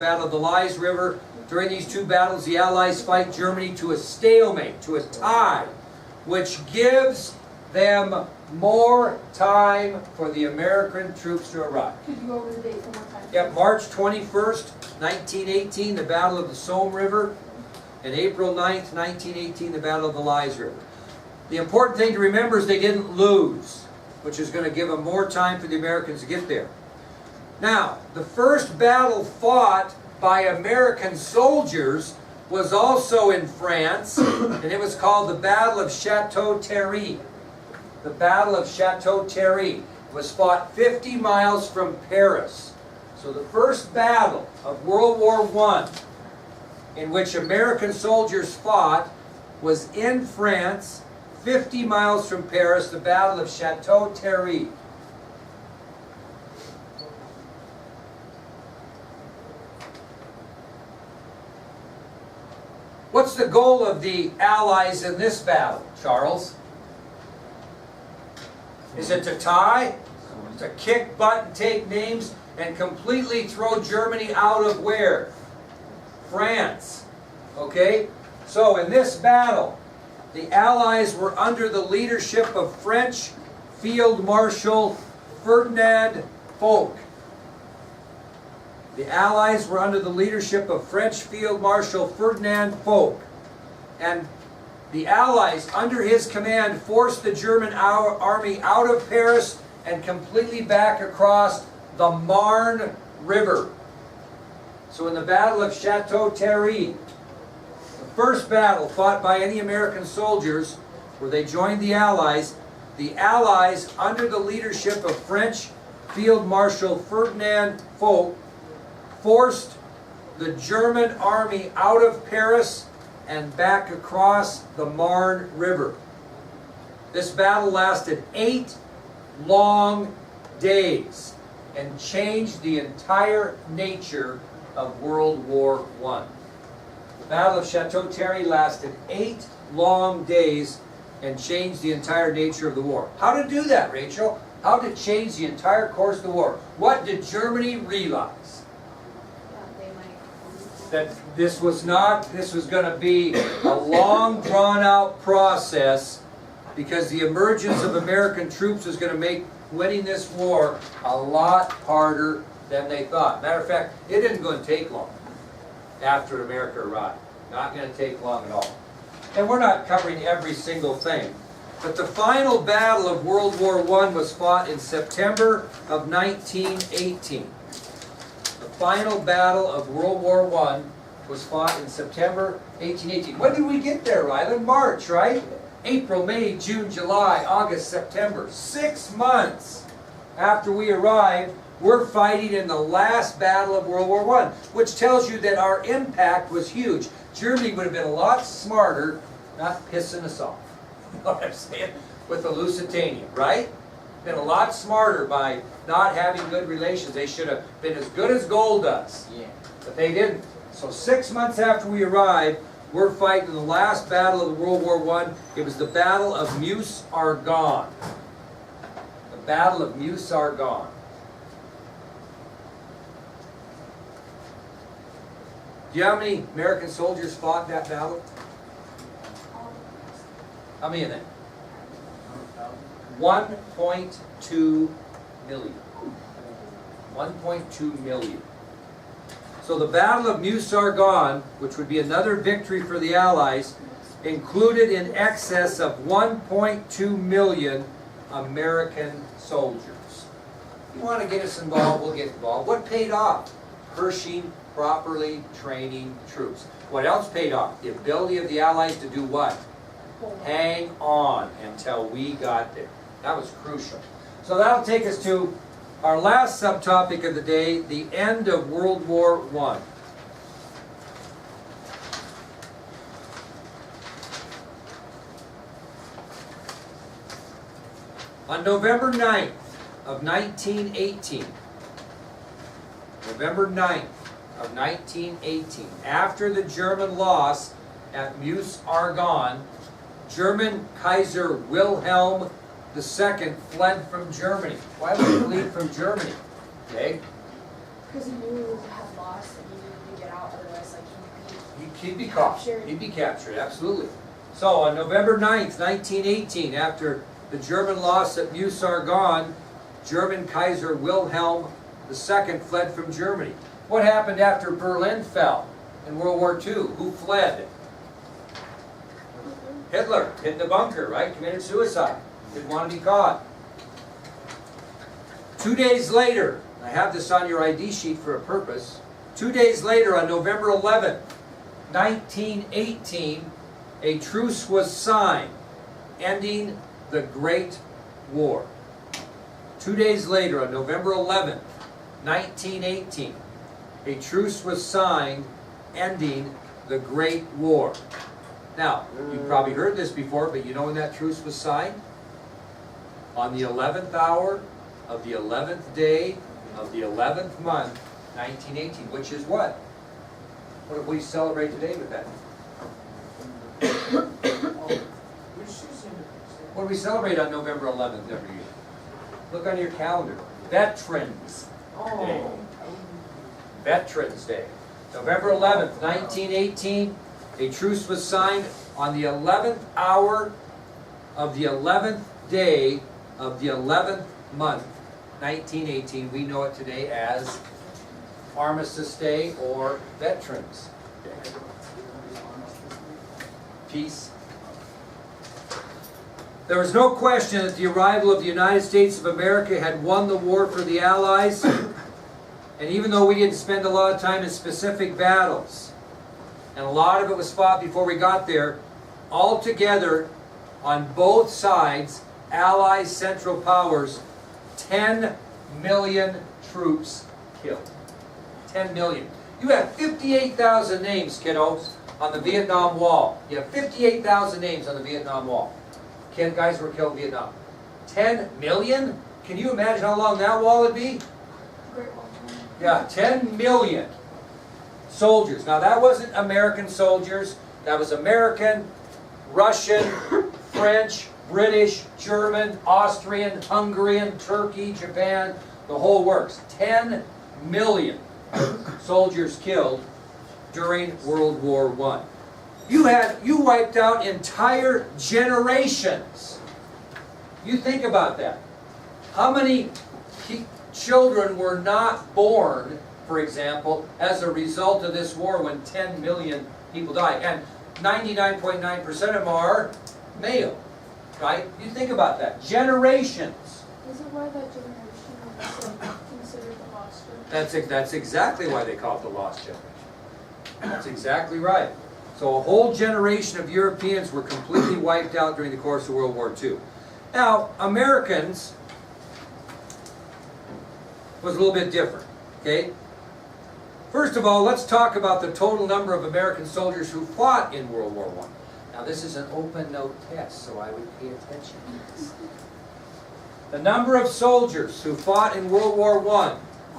Battle of the Lys River. During these two battles, the Allies fight Germany to a stalemate, to a tie, which gives them more time for the American troops to arrive. Could you go over the date one more time? Yep, March 21st, 1918, the Battle of the Somme River, and April 9th, 1918, the Battle of the Lys River. The important thing to remember is they didn't lose, which is going to give them more time for the Americans to get there. Now, the first battle fought by American soldiers was also in France, and it was called the Battle of Chateau-Thierry. The Battle of Chateau-Thierry was fought 50 miles from Paris. So the first battle of World War I in which American soldiers fought was in France, 50 miles from Paris, the Battle of Chateau-Thierry. What's the goal of the Allies in this battle, Charles? Is it to tie, to kick butt and take names, and completely throw Germany out of where? France. Okay? So in this battle, the Allies were under the leadership of French Field Marshal Ferdinand Foch. The Allies were under the leadership of French Field Marshal Ferdinand Foch. And the Allies, under his command, forced the German army out of Paris and completely back across the Marne River. So in the Battle of Chateau-Thierry, the first battle fought by any American soldiers, where they joined the Allies, under the leadership of French Field Marshal Ferdinand Foch, forced the German army out of Paris and back across the Marne River. This battle lasted 8 long days and changed the entire nature of World War I. The Battle of Chateau-Thierry lasted 8 long days and changed the entire nature of the war. How to do that, Rachel? How to change the entire course of the war? What did Germany realize? That this was going to be a long, drawn-out process, because the emergence of American troops was going to make winning this war a lot harder than they thought. Matter of fact, it didn't going to take long after America arrived. Not going to take long at all. And we're not covering every single thing. But the final battle of World War I was fought in September of 1918. The final battle of World War I was fought in September 1818. When did we get there, Ryland? March, right? April, May, June, July, August, September. 6 months after we arrived, we're fighting in the last battle of World War I, which tells you that our impact was huge. Germany would have been a lot smarter not pissing us off. You know what I'm saying? With the Lusitania, right? Been a lot smarter by not having good relations. They should have been as good as gold does. Yeah. But they didn't. So 6 months after we arrived, we're fighting the last battle of World War I. It was the Battle of Meuse-Argonne. The Battle of Meuse-Argonne. Do you know how many American soldiers fought that battle? How many of them? 1.2 million. 1.2 million. So the Battle of Meuse-Argonne, which would be another victory for the Allies, included in excess of 1.2 million American soldiers. If you want to get us involved, we'll get involved. What paid off? Pershing properly training troops. What else paid off? The ability of the Allies to do what? Hang on until we got there. That was crucial. So that'll take us to our last subtopic of the day, the end of World War I. On November 9th of 1918, November 9th of 1918, after the German loss at Meuse-Argonne, German Kaiser Wilhelm II fled from Germany. Why would he leave from Germany? Okay? Because he knew he had lost and he He'd be caught. He'd be captured, absolutely. So on November 9th, 1918, after the German loss at Meuse-Argonne, German Kaiser Wilhelm II fled from Germany. What happened after Berlin fell in World War II? Who fled? Hitler. Hid in the bunker, right? Committed suicide. Didn't want to be caught. 2 days later, I have this on your ID sheet for a purpose. 2 days later, on November 11th, 1918, a truce was signed, ending the Great War. 2 days later, on November 11th, 1918, a truce was signed, ending the Great War. Now, you've probably heard this before, but you know when that truce was signed? On the 11th hour of the 11th day of the 11th month, 1918, which is what? What do we celebrate today with that? What do we celebrate on November 11th every year? Look on your calendar. Veterans Day. Veterans Day. November 11th, 1918, a truce was signed on the 11th hour of the 11th day of the 11th month, 1918. We know it today as Armistice Day or Veterans Day. Peace. There was no question that the arrival of the United States of America had won the war for the Allies. And even though we didn't spend a lot of time in specific battles, and a lot of it was fought before we got there, altogether, on both sides, Allies, Central Powers, 10 million troops killed. 10 million. You have 58,000 names, kiddos, on the Vietnam Wall. You have 58,000 names on the Vietnam Wall. Guys were killed in Vietnam. 10 million? Can you imagine how long that wall would be? Yeah, 10 million soldiers. Now that wasn't American soldiers. That was American, Russian, French, British, German, Austrian, Hungarian, Turkey, Japan, the whole works. 10 million soldiers killed during World War I. You wiped out entire generations. You think about that. How many children were not born, for example, as a result of this war when 10 million people died? And 99.9% of them are male, right? You think about that. Generations. Is it why that generation was considered the lost generation? That's exactly why they call it the lost generation. That's exactly right. So a whole generation of Europeans were completely wiped out during the course of World War II. Now, Americans was a little bit different, okay? First of all, let's talk about the total number of American soldiers who fought in World War I. Now, this is an open note test, so I would pay attention to this. The number of soldiers who fought in World War I,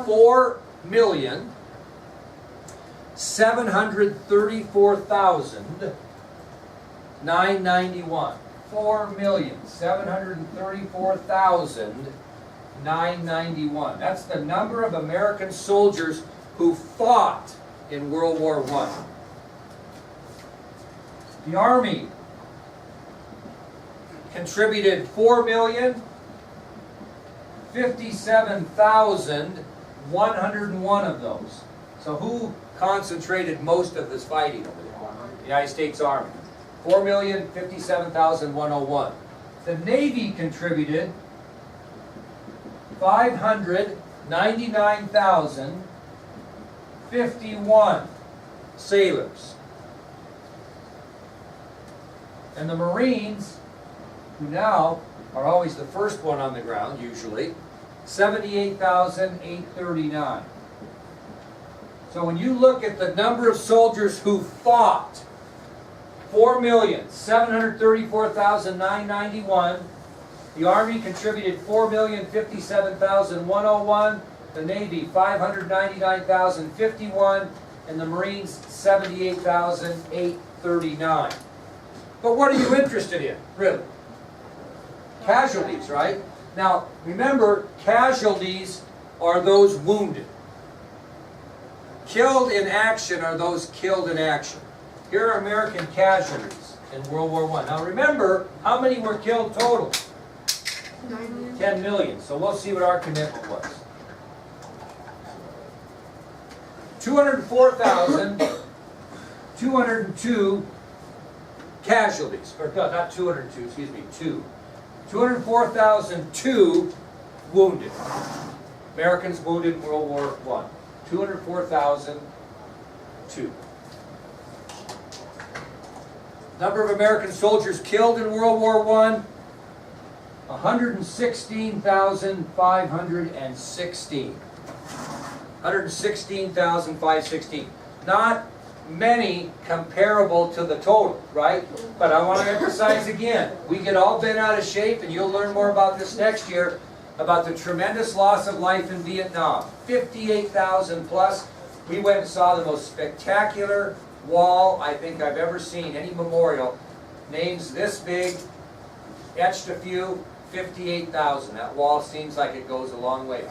4,734,991. 4,734,991. That's the number of American soldiers who fought in World War I. The Army contributed 4,057,101 of those. So who concentrated most of this fighting over there? The United States Army. 4,057,101. The Navy contributed 599,051 sailors. And the Marines, who now are always the first one on the ground, usually, 78,839. So when you look at the number of soldiers who fought, 4,734,991. The Army contributed 4,057,101. The Navy, 599,051. And the Marines, 78,839. But what are you interested in, really? Casualties, right? Now, remember, casualties are those wounded. Killed in action are those killed in action. here are American casualties in World War I. Now remember, how many were killed total? 10 million. So we'll see what our commitment was. 204,202 casualties, or not 202, excuse me, 204,002 wounded. Americans wounded in World War I. 204,002. Number of American soldiers killed in World War I, 116,516. 116,516. Not many comparable to the total, right? But I want to emphasize again, we get all bent out of shape, and you'll learn more about this next year, about the tremendous loss of life in Vietnam. 58,000 plus. We went and saw the most spectacular wall I think I've ever seen, any memorial. Names this big, etched a few, 58,000. That wall seems like it goes a long way.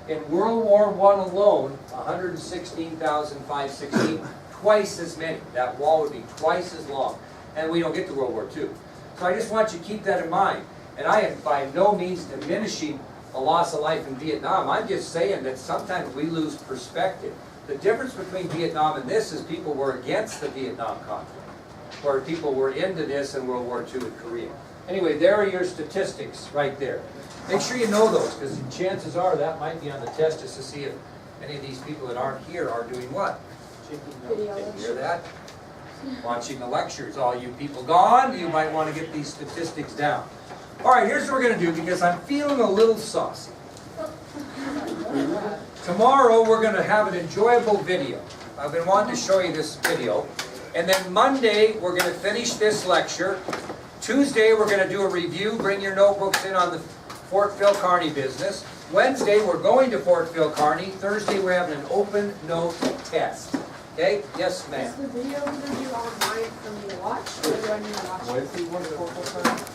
In World War I alone, 116,516, twice as many. That wall would be twice as long. And we don't get to World War II. So I just want you to keep that in mind. And I am by no means diminishing the loss of life in Vietnam. I'm just saying that sometimes we lose perspective. The difference between Vietnam and this is people were against the Vietnam conflict, where people were into this in World War II in Korea. Anyway, there are your statistics right there. Make sure you know those, because chances are that might be on the test just to see if any of these people that aren't here are doing what? Did you hear that? Watching the lectures. All you people gone, you might want to get these statistics down. All right, here's what we're going to do, because I'm feeling a little saucy. Tomorrow we're going to have an enjoyable video. I've been wanting to show you this video. And then Monday we're going to finish this lecture. Tuesday we're going to do a review. Bring your notebooks in on the Fort Phil Kearny business. Wednesday we're going to Fort Phil Kearny. Thursday we're having an open note test. Okay? Yes, ma'am. Is the video going to be online for me to watch, or do I need to watch it?